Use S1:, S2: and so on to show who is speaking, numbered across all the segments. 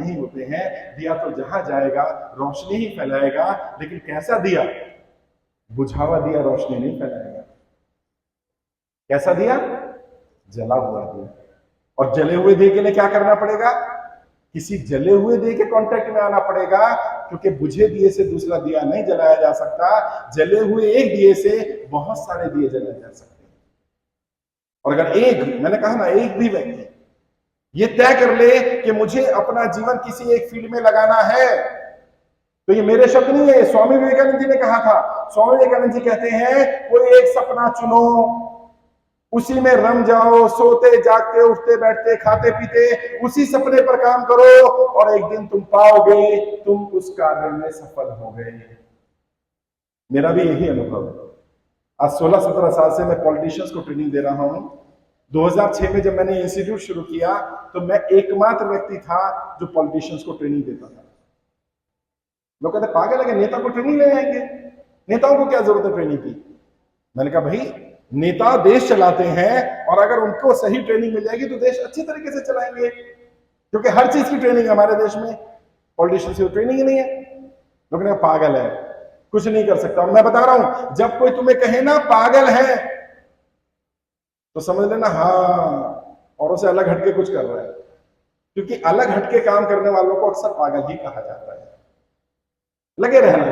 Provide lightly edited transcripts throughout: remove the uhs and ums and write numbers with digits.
S1: नहीं होते हैं। दिया तो जहां जाएगा रोशनी ही फैलाएगा, लेकिन कैसा दिया? बुझा हुआ दिया रोशनी नहीं फैलाएगा। कैसा दिया? जला हुआ दिया। और जले हुए दिए के लिए क्या करना पड़ेगा? किसी जले हुए दिए के कांटेक्ट में आना पड़ेगा, क्योंकि बुझे दिए से दूसरा दिया नहीं जलाया जा सकता। जले हुए एक दिए से बहुत सारे दिए जलाए जा सकते हैं। और अगर एक, मैंने कहा ना, एक भी व्यक्ति ये तय कर ले कि मुझे अपना जीवन किसी एक फील्ड में लगाना है, तो ये मेरे शब्द नहीं है, स्वामी विवेकानंद जी ने कहा था। स्वामी विवेकानंद जी कहते हैं, कोई एक सपना चुनो, उसी में रम जाओ, सोते जागते उठते बैठते खाते पीते उसी सपने पर काम करो, और एक दिन तुम पाओगे तुम उस कार्य में सफल हो गए। मेरा भी यही अनुभव है। आज 16-17 साल से मैं पॉलिटिशियंस को ट्रेनिंग दे रहा हूं। 2006 में जब मैंने इंस्टीट्यूट शुरू किया तो मैं एकमात्र व्यक्ति था जो पॉलिटिशियंस को ट्रेनिंग देता था। लोग कहते पागल है कि नेता को ट्रेनिंग ले आएंगे, नेताओं को क्या जरूरत है ट्रेनिंग की? मैंने कहा भाई, नेता देश चलाते हैं, और अगर उनको सही ट्रेनिंग मिल जाएगी तो देश अच्छी तरीके से चलाएंगे, क्योंकि हर चीज की ट्रेनिंग है हमारे देश में। पॉलिटिशियंस की ट्रेनिंग ही नहीं है। लोग ने कहा पागल है, कुछ नहीं कर सकता। और मैं बता रहा हूं, जब कोई तुम्हें कहे ना पागल है, तो समझ लेना हाँ, औरों से अलग हटके कुछ कर रहा है। क्योंकि अलग हटके काम करने वालों को अक्सर पागल ही कहा जाता है। लगे रहना,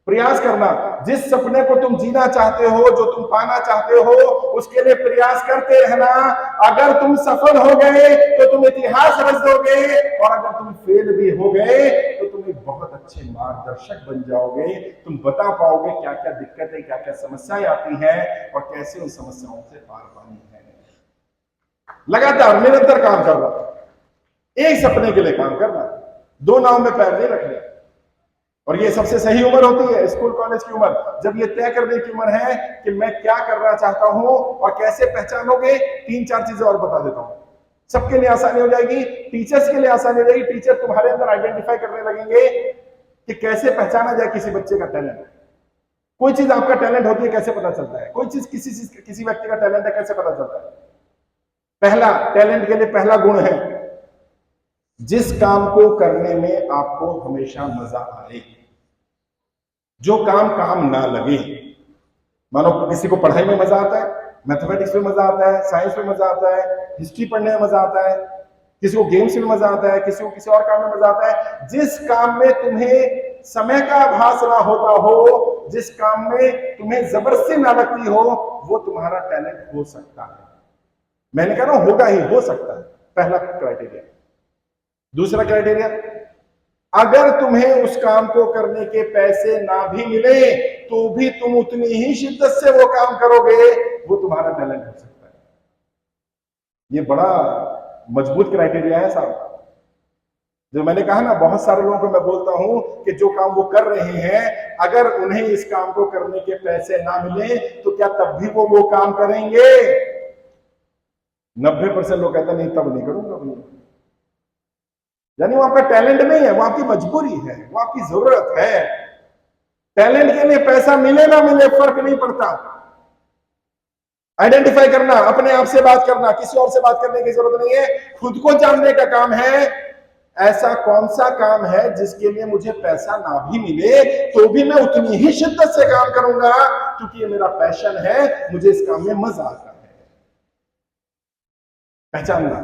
S1: प्रयास करना। जिस सपने को तुम जीना चाहते हो, जो तुम पाना चाहते हो, उसके लिए प्रयास करते रहना। अगर तुम सफल हो गए तो तुम इतिहास रच दोगे, और अगर तुम फेल भी हो गए तो तुम एक बहुत अच्छे मार्गदर्शक बन जाओगे। तुम बता पाओगे क्या क्या दिक्कतें, क्या क्या समस्याएं आती हैं, और कैसे उन समस्याओं से पार पानी है। लगातार निरंतर काम करना, एक सपने के लिए काम करना, दो नाव में पैर नहीं रखने। और ये सबसे सही उम्र होती है, स्कूल कॉलेज की उम्र, जब ये तय करने की उम्र है कि मैं क्या करना चाहता हूं। और कैसे पहचानोगे? 3-4 चीजें और बता देता हूं, सबके लिए आसानी हो जाएगी। टीचर्स के लिए आसानी हो जाएगी। टीचर तुम्हारे अंदर आइडेंटिफाई करने लगेंगे कि कैसे पहचाना जाए किसी बच्चे का टैलेंट। कोई चीज आपका टैलेंट होती है, कैसे पता चलता है? कोई चीज किसी व्यक्ति का टैलेंट है, कैसे पता चलता है? पहला, टैलेंट के लिए पहला गुण है, जिस काम को करने में आपको हमेशा मजा आए, जो काम काम ना लगे। मानो किसी को पढ़ाई में मजा आता है, मैथमेटिक्स में मजा आता है, साइंस में मजा आता है, हिस्ट्री पढ़ने में मजा आता है, किसी को गेम्स में मजा आता है, किसी को किसी और काम में मजा आता है। जिस काम में तुम्हें समय का आभास ना होता हो, जिस काम में तुम्हें जबरदस्ती ना लगती हो, वो तुम्हारा टैलेंट हो सकता है। मैंने कह रहा हूं होगा ही, हो सकता है। पहला क्राइटेरिया। दूसरा क्राइटेरिया, अगर तुम्हें उस काम को करने के पैसे ना भी मिले तो भी तुम उतनी ही शिद्दत से वो काम करोगे, वो तुम्हारा टैलेंट हो सकता है। ये बड़ा मजबूत क्राइटेरिया है साहब। जो मैंने कहा ना, बहुत सारे लोगों को मैं बोलता हूं कि जो काम वो कर रहे हैं, अगर उन्हें इस काम को करने के पैसे ना मिले तो क्या तब भी वो काम करेंगे? 90% लोग कहते नहीं, तब नहीं करूंगा भैया। यानी वो आपका टैलेंट नहीं है, वो आपकी मजबूरी है, वो आपकी जरूरत है। टैलेंट के लिए पैसा मिले ना मिले फर्क नहीं पड़ता। आइडेंटिफाई करना, अपने आप से बात करना, किसी और से बात करने की जरूरत नहीं है। खुद को जानने का काम है, ऐसा कौन सा काम है जिसके लिए मुझे पैसा ना भी मिले तो भी मैं उतनी ही शिद्दत से काम करूंगा, क्योंकि ये मेरा पैशन है, मुझे इस काम में मजा आता है। पहचानना।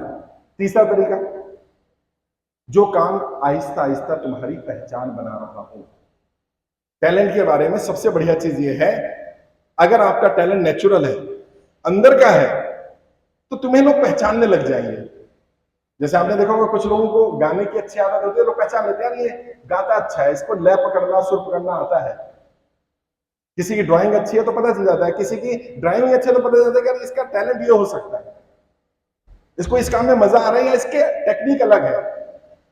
S1: तीसरा तरीका, जो काम आहिस्ता आहिस्ता तुम्हारी पहचान बना रहा हो। टैलेंट के बारे में सबसे बढ़िया चीज ये है, अगर आपका टैलेंट नेचुरल है, अंदर का है, तो तुम्हें लोग पहचानने लग जाएंगे। जैसे आपने देखा होगा, कुछ लोगों को गाने की अच्छी आदत होती है, लोग पहचान लेते हैं ये गाता अच्छा है, इसको लय पकड़ना, सुर पकड़ना आता है। किसी की ड्राइंग अच्छी है तो पता चल जाता है, किसी की ड्राइंग अच्छी है तो पता चलता है कि इसका टैलेंट ये हो सकता है, इसको इस काम में मजा आ रहा है, या इसके टेक्निक अलग है।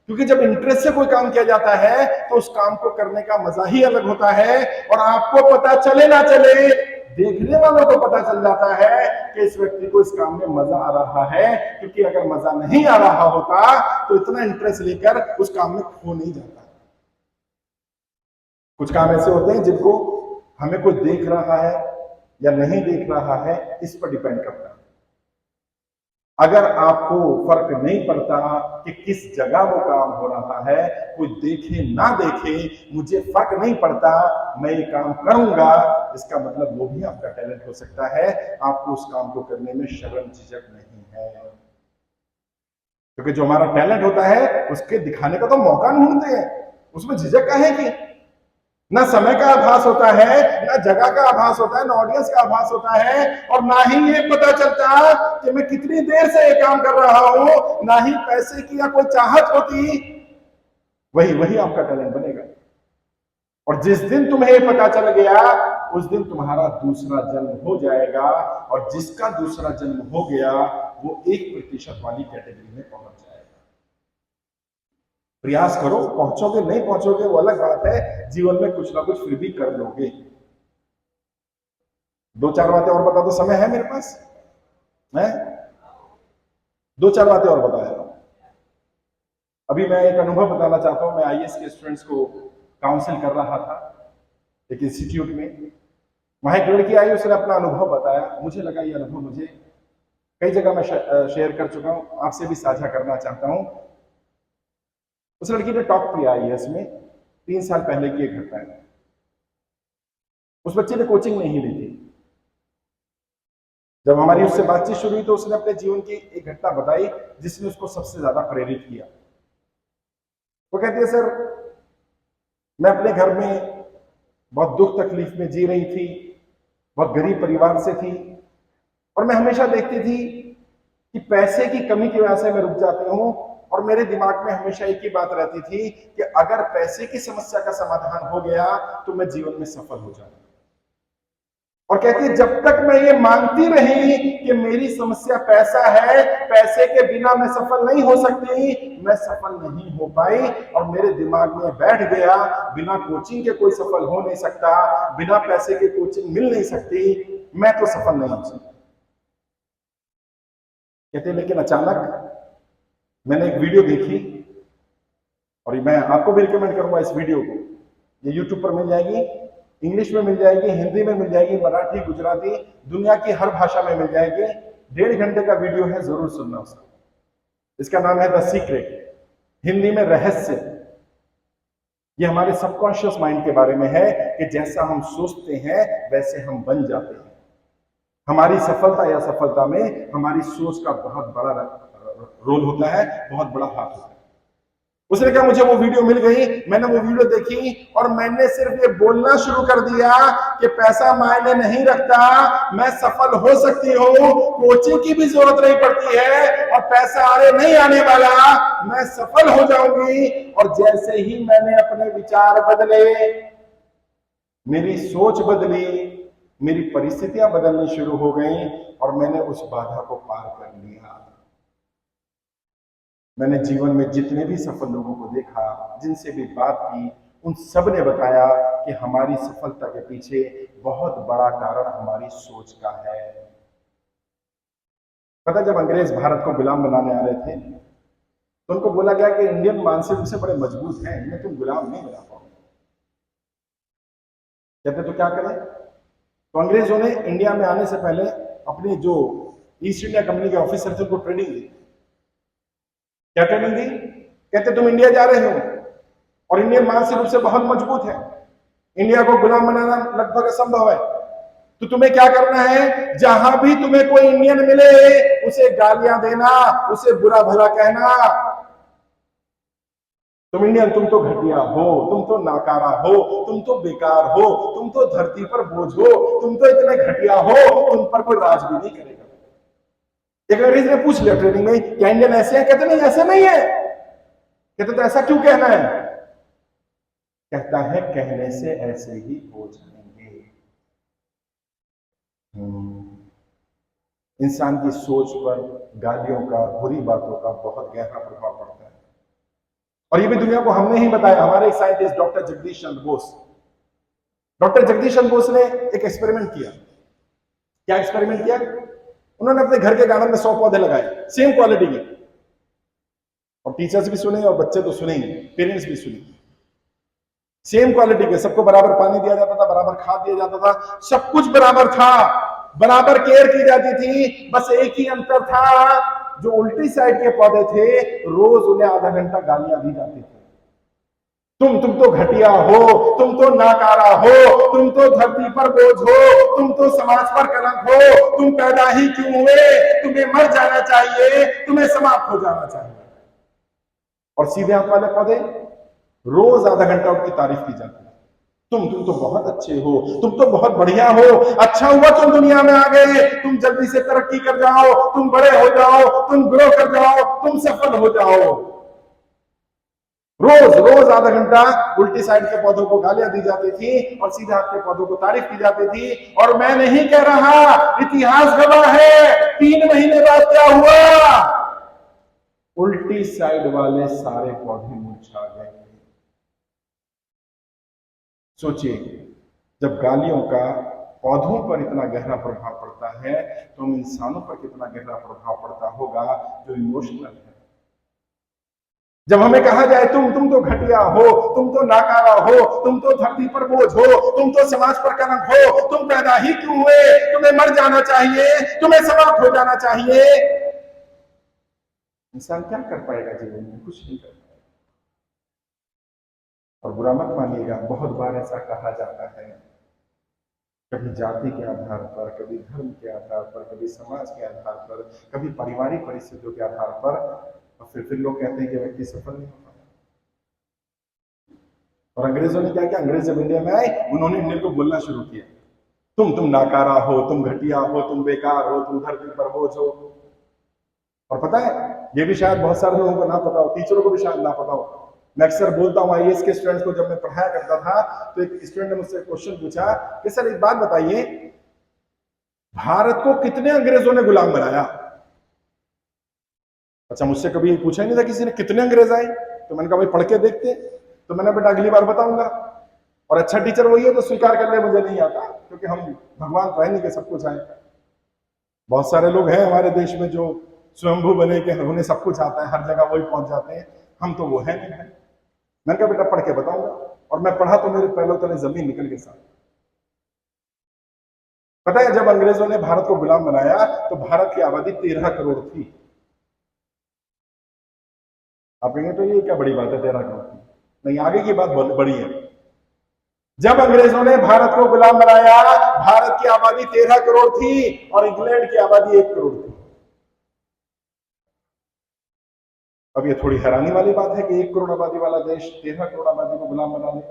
S1: क्योंकि जब इंटरेस्ट से कोई काम किया जाता है तो उस काम को करने का मजा ही अलग होता है। और आपको पता चले ना चले, देखने वालों को पता चल जाता है कि इस व्यक्ति को इस काम में मजा आ रहा है। क्योंकि अगर मजा नहीं आ रहा होता तो इतना इंटरेस्ट लेकर उस काम में खो नहीं जाता। कुछ काम ऐसे होते हैं जिनको हमें कोई देख रहा है या नहीं देख रहा है, इस पर डिपेंड करता है। अगर आपको फर्क नहीं पड़ता कि किस जगह वो काम हो रहा है, कोई देखे ना देखे, मुझे फर्क नहीं पड़ता, मैं ये काम करूंगा, इसका मतलब वो भी आपका टैलेंट हो सकता है। आपको उस काम को करने में शर्म झिझक नहीं है, क्योंकि जो हमारा टैलेंट होता है उसके दिखाने का तो मौका ढूंढते हैं, उसमें झिझक का है कि ना समय का आभास होता है, ना जगह का आभास होता है, ना ऑडियंस का आभास होता है, और ना ही ये पता चलता कि मैं कितनी देर से ये काम कर रहा हूं, ना ही पैसे की या कोई चाहत होती। वही वही आपका टैलेंट बनेगा। और जिस दिन तुम्हें पता चल गया, उस दिन तुम्हारा दूसरा जन्म हो जाएगा, और जिसका दूसरा जन्म हो गया वो 1% वाली कैटेगरी में पहुंच जाएगा। प्रयास करो, पहुंचोगे नहीं पहुंचोगे वो अलग बात है, जीवन में कुछ ना कुछ फिर भी कर लोगे। 2-4 बातें और बता दो, समय है मेरे पास? है 2-4 बातें और बताया। अभी मैं एक अनुभव बताना चाहता हूं। मैं आईएएस के स्टूडेंट्स को काउंसिल कर रहा था एक इंस्टीट्यूट में। वहां एक लड़की आई, उसने अपना अनुभव बताया। मुझे लगा ये अनुभव मुझे कई जगह मैं शेयर कर चुका हूं, आपसे भी साझा करना चाहता हूं। उस लड़की ने टॉप किया आईएएस में, 3 साल पहले की एक घटना है। उस बच्चे ने कोचिंग नहीं ली थी। जब हमारी उससे बातचीत शुरू हुई तो उसने अपने जीवन की एक घटना बताई जिसने उसको सबसे ज्यादा प्रेरित किया। वो कहती है, सर मैं अपने घर में बहुत दुख तकलीफ में जी रही थी, बहुत गरीब परिवार से थी, और मैं हमेशा देखती थी कि पैसे की कमी की वजह से मैं रुक जाती हूँ, और मेरे दिमाग में हमेशा एक ही बात रहती थी कि अगर पैसे की समस्या का समाधान हो गया तो मैं जीवन में सफल हो जाऊंगा। और कहती है, जब तक मैं ये मानती रही कि मेरी समस्या पैसा है, पैसे के बिना मैं सफल नहीं हो सकती, मैं सफल नहीं हो पाई, और मेरे दिमाग में बैठ गया बिना कोचिंग के कोई सफल हो नहीं सकता, बिना पैसे के कोचिंग मिल नहीं सकती, मैं तो सफल नहीं हो सकती। कहते लेकिन अचानक मैंने एक वीडियो देखी, और मैं आपको भी रिकमेंड करूंगा इस वीडियो को। ये यूट्यूब पर मिल जाएगी, इंग्लिश में मिल जाएगी, हिंदी में मिल जाएगी, मराठी, गुजराती, दुनिया की हर भाषा में मिल जाएगी। 1.5 घंटे का वीडियो है, जरूर सुनना उसको। इसका नाम है द सीक्रेट, हिंदी में रहस्य। ये हमारे सबकॉन्शियस माइंड के बारे में है कि जैसा हम सोचते हैं वैसे हम बन जाते हैं। हमारी सफलता या असफलता में हमारी सोच का बहुत बड़ा रोल होता है, बहुत बड़ा हाथ होता है। उसने कहा मुझे वो वीडियो मिल गई, मैंने वो वीडियो देखी, और मैंने सिर्फ ये बोलना शुरू कर दिया कि पैसा मायने नहीं रखता, मैं सफल हो सकती हूँ, कोचिंग की भी जरूरत नहीं पड़ती है, और पैसा आने नहीं आने वाला, मैं सफल हो जाऊंगी। और जैसे ही मैंने अपने विचार बदले, मेरी सोच बदली, मेरी परिस्थितियां बदलनी शुरू हो गई, और मैंने उस बाधा को पार कर लिया। मैंने जीवन में जितने भी सफल लोगों को देखा, जिनसे भी बात की, उन सब ने बताया कि हमारी सफलता के पीछे बहुत बड़ा कारण हमारी सोच का है। पता, जब अंग्रेज भारत को गुलाम बनाने आ रहे थे तो उनको बोला गया कि इंडियन मानसिक रूप से बड़े मजबूत हैं, इन्हें तुम गुलाम नहीं बना पाओगे। कहते तो क्या करें? तो अंग्रेजों ने इंडिया में आने से पहले अपनी जो ईस्ट इंडिया कंपनी के ऑफिसर थे उनको ट्रेनिंग दी। क्या ट्रेनिंग दी? कहते तुम इंडिया जा रहे हो और इंडियन मानसिक रूप से बहुत मजबूत है, इंडिया को गुलाम बनाना लगभग असंभव है, तो तुम्हें क्या करना है, जहां भी तुम्हें कोई इंडियन मिले उसे गालियां देना, उसे बुरा भला कहना। तुम इंडियन, तुम तो घटिया हो, तुम तो नाकारा हो, तुम तो बेकार हो, तुम तो धरती पर बोझ हो, तुम तो इतने घटिया हो, तुम पर कोई राज भी नहीं करेगा। एक अंग्रेज ने पूछ लिया ट्रेनिंग में, क्या इंडियन ऐसे हैं? कहते नहीं, ऐसे नहीं है। कहते तो ऐसा क्यों कहना है? कहता है कहने से ऐसे ही हो जाएंगे। इंसान की सोच पर गालियों का, बुरी बातों का बहुत गहरा प्रभाव पड़ता है। और ये भी दुनिया को हमने ही बताया। हमारे एक scientist doctor Jagdish Chandra Bose, doctor Jagdish Chandra Bose ने एक एक्सपेरिमेंट किया। क्या एक्सपेरिमेंट किया? उन्होंने अपने घर के गार्डन में 100 पौधे लगाए, सेम क्वालिटी के। और टीचर्स भी सुने और बच्चे तो सुने ही, पेरेंट्स भी सुने। सेम क्वालिटी के, सबको बराबर पानी दिया जाता था, बराबर खाद दिया जाता था, सब कुछ बराबर था, बराबर केयर की जाती थी। बस एक ही अंतर था, जो उल्टी साइड के पौधे थे रोज उन्हें आधा घंटा गालियां दी जाती थी। तुम तो घटिया हो, तुम तो नाकारा हो, तुम तो धरती पर बोझ हो, तुम तो समाज पर कलंक हो, तुम पैदा ही क्यों हुए, तुम्हें मर जाना चाहिए, तुम्हें समाप्त हो जाना चाहिए। और सीधे हाथ वाले पौधे रोज आधा घंटा उनकी तारीफ की जाती है। तुम तो बहुत अच्छे हो, तुम तो बहुत बढ़िया हो, अच्छा हुआ तुम दुनिया में आ गए, तुम जल्दी से तरक्की कर जाओ, तुम बड़े हो जाओ, तुम ग्रो कर जाओ, तुम सफल हो जाओ। रोज रोज आधा घंटा उल्टी साइड के पौधों को गालियां दी जाती थी और सीधे हाथ के पौधों को तारीफ की जाती थी। और मैं नहीं कह रहा, इतिहास गवाह है। 3 महीने बाद क्या हुआ? उल्टी साइड वाले सारे पौधे मुरझा गए। सोचिए, जब गालियों का पौधों पर इतना गहरा प्रभाव पड़ता है तो हम इंसानों पर कितना गहरा प्रभाव पड़ता होगा जो इमोशनल है। जब हमें कहा जाए तुम तो घटिया हो, तुम तो नाकारा हो, तुम तो धरती पर बोझ हो, तुम तो समाज पर कलंक हो, तुम पैदा ही क्यों हुए, तुम्हें मर जाना चाहिए, तुम्हें समाप्त हो जाना चाहिए। इंसान क्या कर पाएगा जीवन में? कुछ नहीं कर पाएगा। और बुरा मत मानिएगा, बहुत बार ऐसा कहा जाता है, कभी जाति के आधार पर, कभी धर्म के आधार पर, कभी समाज के आधार पर, कभी पारिवारिक परिस्थितियों के आधार पर, और फिर लोग कहते हैं कि व्यक्ति सफल नहीं होता। और अंग्रेजों ने क्या किया? अंग्रेज जब इंडिया में आए उन्होंने इंडियन को बोलना शुरू किया, तुम नाकारा हो, तुम घटिया हो, तुम बेकार हो, तुम धरती पर बोझ हो। और पता है, ये भी शायद बहुत सारे लोगों को ना पता हो, टीचरों को भी शायद ना पता हो। मैं अक्सर बोलता हूँ आईएएस के स्टूडेंट्स को, जब मैं पढ़ाया करता था तो एक स्टूडेंट ने मुझसे क्वेश्चन पूछा कि सर एक बात बताइए, भारत को कितने अंग्रेजों ने गुलाम बनाया? अच्छा, मुझसे कभी पूछा ही नहीं था किसी ने कितने अंग्रेज आए। तो मैंने कहा भाई पढ़ के देखते। तो मैंने बेटा अगली बार बताऊंगा। और अच्छा टीचर वही है तो स्वीकार कर ले मुझे नहीं आता, क्योंकि हम भगवान तो है नहीं कि सब कुछ आए। बहुत सारे लोग हैं हमारे देश में जो स्वयंभू बने के उन्हें सब कुछ आता है, हर जगह वही पहुंच जाते हैं, हम तो वो है नहीं है। मैंने कहा बेटा पढ़ के बताऊंगा। और मैं पढ़ा तो मेरे पहले तले जमीन निकल के साथ। पता है, जब अंग्रेजों ने भारत को गुलाम बनाया तो भारत की आबादी 13 करोड़ थी। आप कहेंगे तो ये क्या बड़ी बात है 13 करोड़ की? नहीं, आगे की बात बड़ी है। जब अंग्रेजों ने भारत को गुलाम बनाया, भारत की आबादी 13 करोड़ थी और इंग्लैंड की आबादी 1 करोड़ थी। अब ये थोड़ी हैरानी वाली बात है कि 1 करोड़ आबादी वाला देश 13 करोड़ आबादी को गुलाम बना ले।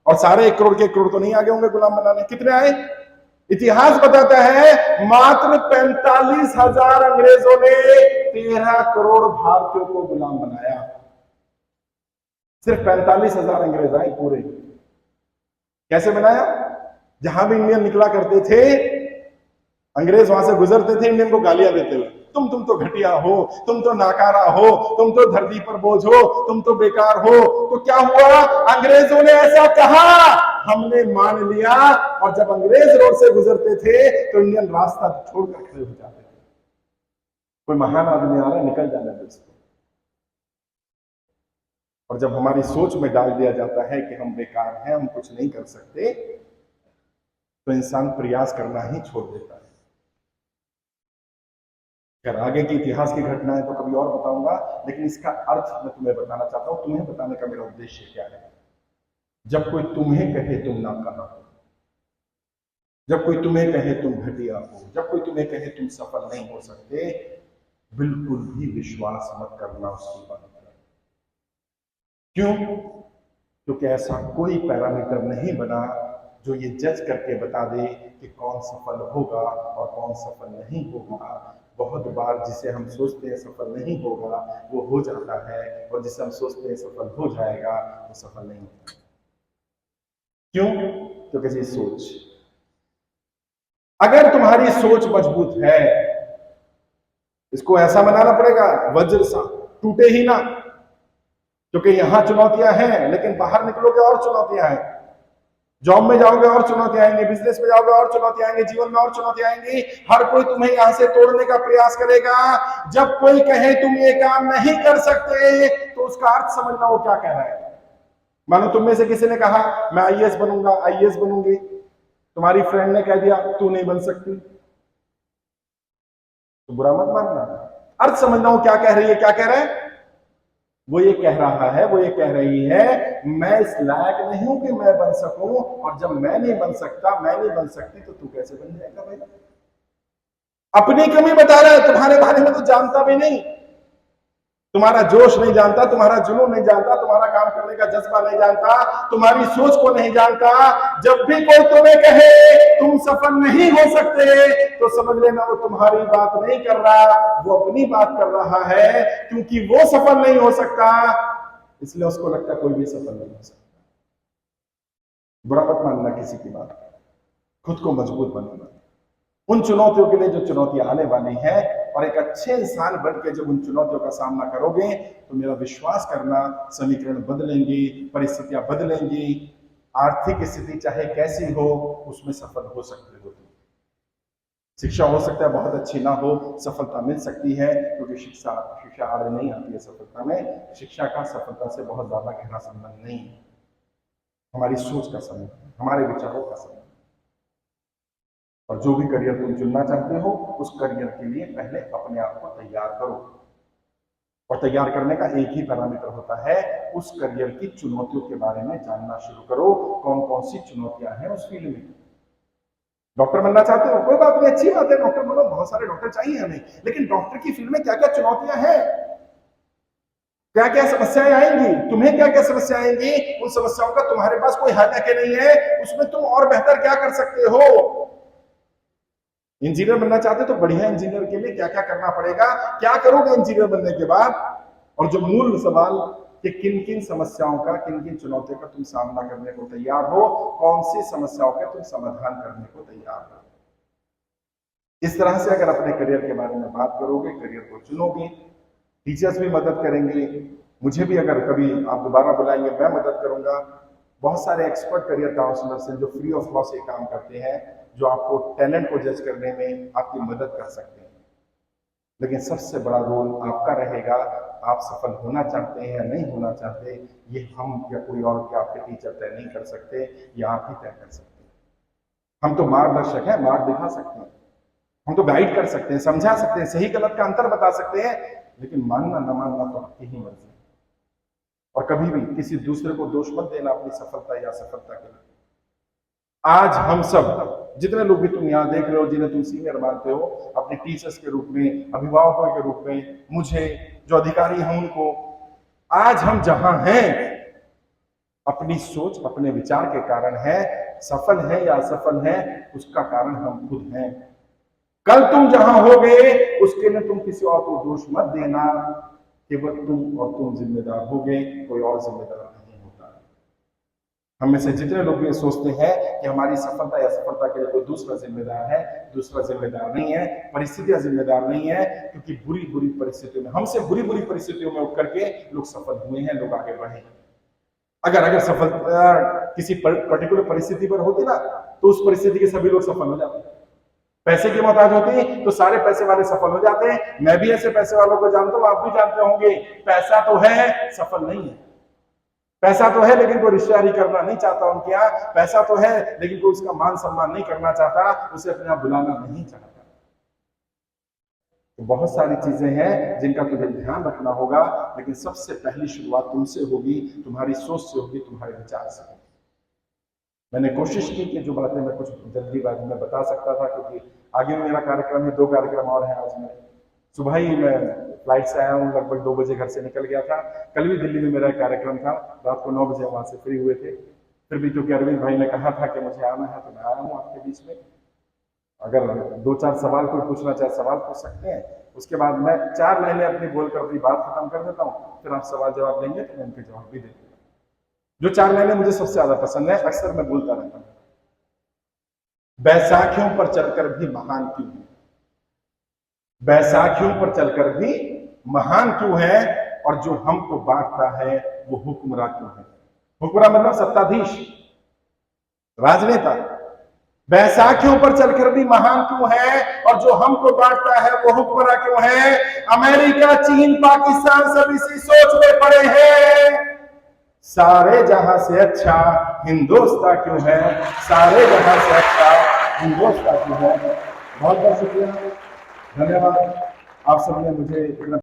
S1: और सारे 1 करोड़ के 1 करोड़ तो नहीं आगे होंगे गुलाम बनाने। कितने आए? इतिहास बताता है मात्र 45,000 अंग्रेजों ने 13 करोड़ भारतीयों को गुलाम बनाया। सिर्फ 45,000 अंग्रेज आए पूरे। कैसे बनाया? जहां भी इंडियन निकला करते थे, अंग्रेज वहां से गुजरते थे इंडियन को गालियां देते हुए, तुम तो घटिया हो, तुम तो नाकारा हो, तुम तो धरती पर बोझ हो, तुम तो बेकार हो। तो क्या हुआ? अंग्रेजों ने ऐसा कहा, हमने मान लिया। और जब अंग्रेज रोड से गुजरते थे तो इंडियन रास्ता छोड़कर खड़े हो जाते थे। कोई महान आदमी आ रहा है, निकल जाने दो इसको। और जब हमारी सोच में डाल दिया जाता है कि हम बेकार हैं, हम कुछ नहीं कर सकते, तो इंसान प्रयास करना ही छोड़ देता है। अगर आगे की इतिहास की घटना है तो कभी और बताऊंगा, लेकिन इसका अर्थ मैं तुम्हें बताना चाहता हूं। तुम्हें बताने का मेरा उद्देश्य क्या है? जब कोई तुम्हें कहे तुम नाकारा हो, जब कोई तुम्हें कहे तुम घटिया हो, जब कोई तुम्हें कहे तुम सफल नहीं हो सकते, बिल्कुल भी विश्वास मत करना उसकी बात पर। क्यों? क्योंकि ऐसा कोई पैरामीटर नहीं बना जो ये जज करके बता दे कि कौन सफल होगा और कौन सफल नहीं होगा। बहुत बार जिसे हम सोचते हैं सफल नहीं होगा वो हो जाता है, और जिसे हम सोचते हैं सफल हो जाएगा वो सफल नहीं होता। क्यों? क्योंकि ये सोच, अगर तुम्हारी सोच मजबूत है, इसको ऐसा बनाना पड़ेगा वज्र सा, टूटे ही ना। क्योंकि यहां चुनौतियां हैं, लेकिन बाहर निकलोगे और चुनौतियां हैं। जॉब में जाओगे और चुनौतियां आएंगी, बिजनेस में जाओगे और चुनौतियां आएंगी, जीवन में और चुनौतियां आएंगी। हर कोई तुम्हें यहां से तोड़ने का प्रयास करेगा। जब कोई कहे तुम ये काम नहीं कर सकते तो उसका अर्थ समझना वो क्या कह रहा है। मानो तुम में से किसी ने कहा मैं आईएएस बनूंगा, आईएएस बनूंगी, तुम्हारी फ्रेंड ने कह दिया तू नहीं बन सकती, तो बुरा मत मानना। अर्थ समझना हो क्या कह रही है, क्या कह रहा है? वो ये कह रहा है, वो ये कह रही है, मैं इस लायक नहीं हूं कि मैं बन सकूं, और जब मैं नहीं बन सकता, मैं नहीं बन सकती, तो तू कैसे बन जाएगा भाई? अपनी कमी बता रहा है, तुम्हारे बारे में तो जानता भी नहीं, तुम्हारा जोश नहीं जानता, तुम्हारा जुनून नहीं जानता, तुम्हारा काम करने का जज्बा नहीं जानता, तुम्हारी सोच को नहीं जानता। जब भी कोई तुम्हें कहे तुम सफल नहीं हो सकते, तो समझ लेना वो तुम्हारी बात नहीं कर रहा, वो अपनी बात कर रहा है, क्योंकि वो सफल नहीं हो सकता, इसलिए उसको लगता कोई भी सफल नहीं हो सकता। बुरा मत मानना किसी की बात, खुद को मजबूत बनाना। उन चुनौतियों के लिए जो चुनौतियां आने वाली हैं, और एक अच्छे इंसान बनकर जब उन चुनौतियों का सामना करोगे, तो मेरा विश्वास करना समीकरण बदलेंगे, परिस्थितियां बदलेंगी, आर्थिक स्थिति चाहे कैसी हो उसमें सफल हो सकते हो तुम। शिक्षा हो सकता है बहुत अच्छी ना हो, सफलता मिल सकती है, क्योंकि शिक्षा आड़ नहीं आती है सफलता में। शिक्षा का सफलता से बहुत ज्यादा गहरा संबंध नहीं है, हमारी सोच का संबंध, हमारे विचारों का संबंध। और जो भी करियर तुम चुनना चाहते हो, उस करियर के लिए पहले अपने आप को तैयार करो, और तैयार करने का एक ही पैरामीटर होता है, उस करियर की चुनौतियों के बारे में जानना शुरू करो। कौन कौन सी चुनौतियां हैं उस फील्ड में। डॉक्टर बनना चाहते हो, कोई बात नहीं, अच्छी बात है, डॉक्टर बनो, बहुत सारे डॉक्टर चाहिए हमें, लेकिन डॉक्टर की फील्ड में क्या क्या चुनौतियां हैं, क्या क्या समस्याएं आएंगी, तुम्हें क्या क्या समस्या आएंगी, उन समस्याओं का तुम्हारे पास कोई हल है नहीं है, उसमें तुम और बेहतर क्या कर सकते हो। इंजीनियर बनना चाहते हो तो बढ़िया इंजीनियर के लिए क्या क्या करना पड़ेगा, क्या करोगे इंजीनियर बनने के बाद, और जो मूल सवाल कि किन किन समस्याओं का, किन किन चुनौतियों का तुम सामना करने को तैयार हो, कौन सी समस्याओं का तुम समाधान करने को तैयार हो। इस तरह से अगर अपने करियर के बारे में बात करोगे, करियर को चुनोगे, टीचर्स भी मदद करेंगे, मुझे भी अगर कभी आप दोबारा बुलाएंगे मैं मदद करूंगा। बहुत सारे एक्सपर्ट करियर काउंसलर्स हैं जो फ्री ऑफ कॉस्ट ये काम करते हैं, जो आपको टैलेंट को जज करने में आपकी मदद कर सकते हैं। लेकिन सबसे बड़ा रोल आपका रहेगा, आप सफल होना चाहते हैं या नहीं होना चाहते, ये हम या कोई और क्या आपके टीचर तय नहीं कर सकते, ये आप ही तय कर सकते हैं। हम तो मार्गदर्शक हैं, मार्ग दिखा सकते हैं, हम तो गाइड कर सकते हैं, समझा सकते हैं, सही गलत का अंतर बता सकते हैं, लेकिन मानना न मानना तो आपकी ही मर्जी है। और कभी भी किसी दूसरे को दोष मत देना अपनी सफलता या असफलता के लिए। आज हम सब जितने लोग भी तुम यहाँ देख रहे हो, जिन्हें तुम सीनियर मानते हो, अपने टीचर्स के रूप में, अभिभावकों के रूप में, मुझे जो अधिकारी हैं उनको, आज हम जहां हैं अपनी सोच, अपने विचार के कारण है। सफल है या असफल है उसका कारण हम खुद हैं। कल तुम जहां होगे उसके लिए तुम किसी और को दोष मत देना, केवल तुम और तुम जिम्मेदार होगे, कोई और जिम्मेदार नहीं होता। हम में से जितने लोग ये सोचते हैं कि हमारी सफलता या असफलता के लिए कोई दूसरा जिम्मेदार है, दूसरा जिम्मेदार नहीं है, परिस्थितियां जिम्मेदार नहीं है, क्योंकि बुरी बुरी परिस्थितियों में, हमसे बुरी बुरी परिस्थितियों में उठ करके लोग सफल हुए हैं, लोग आगे बढ़े। अगर सफलता किसी पर्टिकुलर परिस्थिति पर होती ना, तो उस परिस्थिति के सभी लोग सफल हो जाते हैं। पैसे की मोहताज होती तो सारे पैसे वाले सफल हो जाते हैं। मैं भी ऐसे पैसे वालों को जानता हूं, आप भी जानते होंगे। पैसा तो है, सफल नहीं है। पैसा तो है लेकिन कोई रिश्तेदारी करना नहीं चाहता उनके यहाँ। पैसा तो है लेकिन कोई उसका मान सम्मान नहीं करना चाहता, उसे अपने यहाँ बुलाना नहीं चाहता। तो बहुत सारी चीजें हैं जिनका तुम्हें ध्यान रखना होगा, लेकिन सबसे पहली शुरुआत तुमसे होगी, तुम्हारी सोच से होगी, तुम्हारे विचार से होगी। मैंने कोशिश की कि जो बातें मैं कुछ जल्दीबाजी में बता सकता था, क्योंकि आगे मेरा कार्यक्रम है, 2 कार्यक्रम और हैं आज मेरे। सुबह ही मैं फ्लाइट से आया हूँ, लगभग 2 बजे घर से निकल गया था। कल भी दिल्ली में मेरा एक कार्यक्रम था, रात को 9 बजे वहां से फ्री हुए थे। फिर भी क्योंकि अरविंद भाई ने कहा था कि मुझे आना है, तो मैं आया हूँ आपके बीच में। अगर 2-4 सवाल कोई पूछना चाहे सवाल पूछ सकते हैं, उसके बाद मैं 4 लाइनें अपनी बोलकर अपनी बात खत्म कर देता हूँ, फिर आप सवाल जवाब देंगे तो मैं उनके जवाब भी दे दूंगा। जो 4 लाइनें मुझे सबसे ज्यादा पसंद है, अक्सर मैं बोलता रहता हूँ। बैसाखियों पर चलकर भी महान क्यों है, बैसाखियों पर चलकर भी महान क्यों है, और जो हमको बांटता है वो हुक्मरान क्यों है। हुक्मरान मतलब सत्ताधीश, राजनेता। बैसाखियों पर चलकर भी महान क्यों है, और जो हमको बांटता है वो हुक्मरान क्यों है। अमेरिका, चीन, पाकिस्तान सब इसी सोच में पड़े हैं। सारे जहां से अच्छा हिंदुस्तान क्यों है, सारे जहां से अच्छा हिंदुस्तान क्यों है। बहुत बहुत शुक्रिया, धन्यवाद। आप सबने मुझे इतना